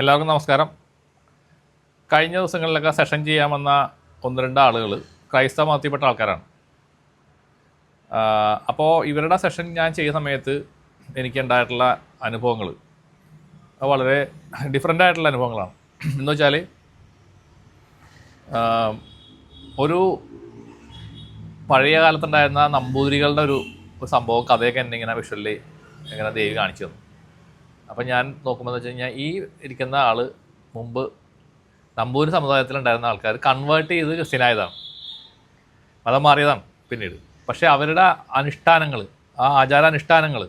എല്ലാവർക്കും നമസ്കാരം. കഴിഞ്ഞ ദിവസങ്ങളിലൊക്കെ സെഷൻ ചെയ്യാമെന്ന ഒന്ന് രണ്ട് ആളുകൾ ക്രൈസ്തവ മതത്തിൽപ്പെട്ട ആൾക്കാരാണ്. അപ്പോൾ ഇവരുടെ സെഷൻ ഞാൻ ചെയ്യുന്ന സമയത്ത് എനിക്കുണ്ടായിട്ടുള്ള അനുഭവങ്ങൾ വളരെ ഡിഫറെൻ്റ് ആയിട്ടുള്ള അനുഭവങ്ങളാണ്. എന്ന് വെച്ചാൽ ഒരു പഴയ കാലത്തുണ്ടായിരുന്ന നമ്പൂതിരികളുടെ ഒരു സംഭവം കഥയൊക്കെ എന്നെ ഇങ്ങനെ വിഷ്വലി ഇങ്ങനെ ദേവി കാണിച്ചു തന്നു. അപ്പം ഞാൻ നോക്കുമ്പോൾ എന്ന് വെച്ച് കഴിഞ്ഞാൽ ഈ ഇരിക്കുന്ന ആൾ മുമ്പ് നമ്പൂരി സമുദായത്തിലുണ്ടായിരുന്ന ആൾക്കാർ കൺവേർട്ട് ചെയ്ത് ക്രിസ്ത്യനായതാണ്, മതം മാറിയതാണ് പിന്നീട്. പക്ഷേ അവരുടെ അനുഷ്ഠാനങ്ങൾ, ആ ആചാരാനുഷ്ഠാനങ്ങൾ,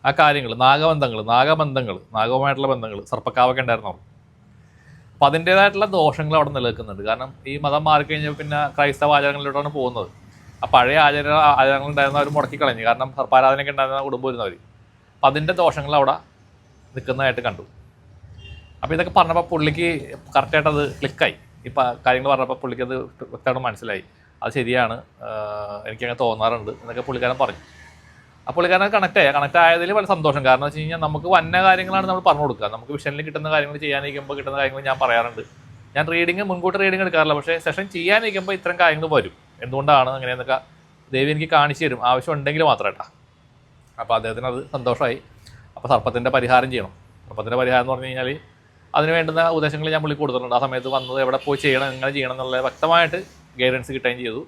ആ കാര്യങ്ങൾ, നാഗവുമായിട്ടുള്ള ബന്ധങ്ങൾ, സർപ്പക്കാവൊക്കെ ഉണ്ടായിരുന്നു അവിടെ. അപ്പോൾ അതിൻ്റേതായിട്ടുള്ള ദോഷങ്ങൾ അവിടെ നിലനിൽക്കുന്നുണ്ട്. കാരണം ഈ മതം മാറിക്കഴിഞ്ഞാൽ പിന്നെ ക്രൈസ്തവ ആചാരങ്ങളിലോട്ടാണ് പോകുന്നത്. ആ പഴയ ആചാരങ്ങളുണ്ടായിരുന്ന അവർ മുടക്കി കളഞ്ഞു. കാരണം സർപ്പാരാധനയൊക്കെ ഉണ്ടായിരുന്ന കുടുംബം വരുന്നവർ. അപ്പം അതിൻ്റെ ദോഷങ്ങൾ അവിടെ നിൽക്കുന്നതായിട്ട് കണ്ടു. അപ്പോൾ ഇതൊക്കെ പറഞ്ഞപ്പോൾ പുള്ളിക്ക് കറക്റ്റായിട്ടത് ക്ലിക്കായി. ഇപ്പം കാര്യങ്ങൾ പറഞ്ഞപ്പോൾ പുള്ളിക്കത് വ്യക്തമായിട്ട് മനസ്സിലായി. അത് ശരിയാണ്, എനിക്കങ്ങനെ തോന്നാറുണ്ട് എന്നൊക്കെ പുള്ളിക്കാരൻ പറഞ്ഞു. ആ പുള്ളിക്കാരൻ കണക്റ്റ് ആയതിൽ വളരെ സന്തോഷം. കാരണം വെച്ച് കഴിഞ്ഞാൽ നമുക്ക് വന്ന കാര്യങ്ങളാണ് നമ്മൾ പറഞ്ഞു കൊടുക്കുക. നമുക്ക് വിഷനിൽ കിട്ടുന്ന കാര്യങ്ങൾ ചെയ്യാനിരിക്കുമ്പോൾ കിട്ടുന്ന കാര്യങ്ങൾ ഞാൻ പറയാറുണ്ട്. ഞാൻ മുൻകൂട്ടി റീഡിങ് എടുക്കാറില്ല, പക്ഷേ സെഷൻ ചെയ്യാനിരിക്കുമ്പോൾ ഇത്തരം കാര്യങ്ങൾ വരും. എന്തുകൊണ്ടാണ് അങ്ങനെയെന്നൊക്കെ ദേവി എനിക്ക് കാണിച്ചു തരും, ആവശ്യമുണ്ടെങ്കിൽ മാത്രമേട്ടാ. അപ്പോൾ അദ്ദേഹത്തിന് അത് സന്തോഷമായി. അപ്പോൾ സർപ്പത്തിൻ്റെ പരിഹാരം ചെയ്യണം. സർപ്പത്തിൻ്റെ പരിഹാരം എന്ന് പറഞ്ഞു കഴിഞ്ഞാൽ അതിന് വേണ്ടുന്ന ഉപദേശങ്ങൾ ഞാൻ പുള്ളി കൊടുത്തിട്ടുണ്ട്. ആ സമയത്ത് വന്നത് എവിടെ പോയി ചെയ്യണം, എങ്ങനെ ചെയ്യണം എന്നുള്ള വ്യക്തമായിട്ട് ഗൈഡൻസ് കിട്ടുകയും ചെയ്തു.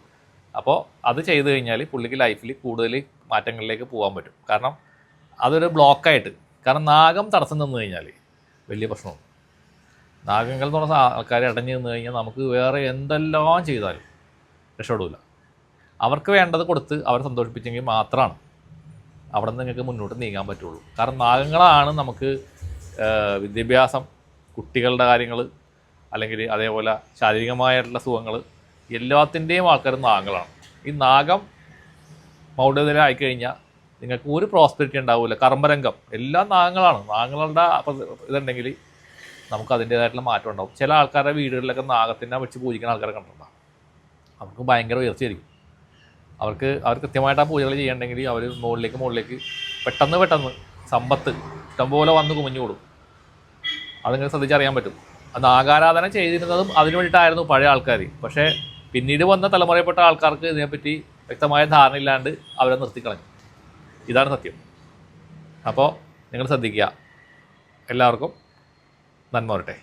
അപ്പോൾ അത് ചെയ്ത് കഴിഞ്ഞാൽ പുള്ളിക്ക് ലൈഫിൽ കൂടുതൽ മാറ്റങ്ങളിലേക്ക് പോകാൻ പറ്റും. കാരണം അതൊരു ബ്ലോക്കായിട്ട്, കാരണം നാഗം തടസ്സം നിന്ന് കഴിഞ്ഞാൽ വലിയ പ്രശ്നമാണ്. നാഗങ്ങൾ എന്ന് പറഞ്ഞ ആൾക്കാർ അടഞ്ഞു നിന്ന് കഴിഞ്ഞാൽ നമുക്ക് വേറെ എന്തെല്ലാം ചെയ്താലും രക്ഷപ്പെടില്ല. അവർക്ക് വേണ്ടത് കൊടുത്ത് അവരെ സന്തോഷിപ്പിച്ചെങ്കിൽ മാത്രമാണ് അവിടെ നിന്ന് നിങ്ങൾക്ക് മുന്നോട്ട് നീങ്ങാൻ പറ്റുള്ളൂ. കാരണം നാഗങ്ങളാണ് നമുക്ക് വിദ്യാഭ്യാസം, കുട്ടികളുടെ കാര്യങ്ങൾ, അല്ലെങ്കിൽ അതേപോലെ ശാരീരികമായിട്ടുള്ള സുഖങ്ങൾ, എല്ലാത്തിൻ്റെയും ആൾക്കാരും നാഗങ്ങളാണ്. ഈ നാഗം മൗഢ്യതയിലായിക്കഴിഞ്ഞാൽ നിങ്ങൾക്ക് ഒരു പ്രോസ്പെരിറ്റി ഉണ്ടാവില്ല. കർമ്മരംഗം എല്ലാം നാഗങ്ങളാണ്. നാഗങ്ങളുടെ ഇതുണ്ടെങ്കിൽ നമുക്ക് അതിൻ്റേതായിട്ടുള്ള മാറ്റം ഉണ്ടാവും. ചില ആൾക്കാരുടെ വീടുകളിലൊക്കെ നാഗത്തിനെ വെച്ച് പൂജിക്കുന്ന ആൾക്കാരെ കണ്ടിട്ടുണ്ടാകും. അവർക്ക് ഭയങ്കര ഉയർച്ചയായിരിക്കും. അവർ കൃത്യമായിട്ട് ആ പൂജകൾ ചെയ്യണമെങ്കിൽ അവർ മുകളിലേക്ക് പെട്ടെന്ന് സമ്പത്ത് ഇഷ്ടംപോലെ വന്ന് കുമിഞ്ഞുകൂടും. അതിങ്ങനെ ശ്രദ്ധിച്ചറിയാൻ പറ്റും. അത് ആകാരാധന ചെയ്തിരുന്നതും അതിനു വേണ്ടിയിട്ടായിരുന്നു പഴയ ആൾക്കാർ. പക്ഷേ പിന്നീട് വന്ന തലമുറയിൽപ്പെട്ട ആൾക്കാർക്ക് ഇതിനെപ്പറ്റി വ്യക്തമായ ധാരണയില്ലാണ്ട് അവരെ നിർത്തിക്കളഞ്ഞു. ഇതാണ് സത്യം. അപ്പോൾ നിങ്ങൾ ശ്രദ്ധിക്കുക. എല്ലാവർക്കും നന്മ വരട്ടെ.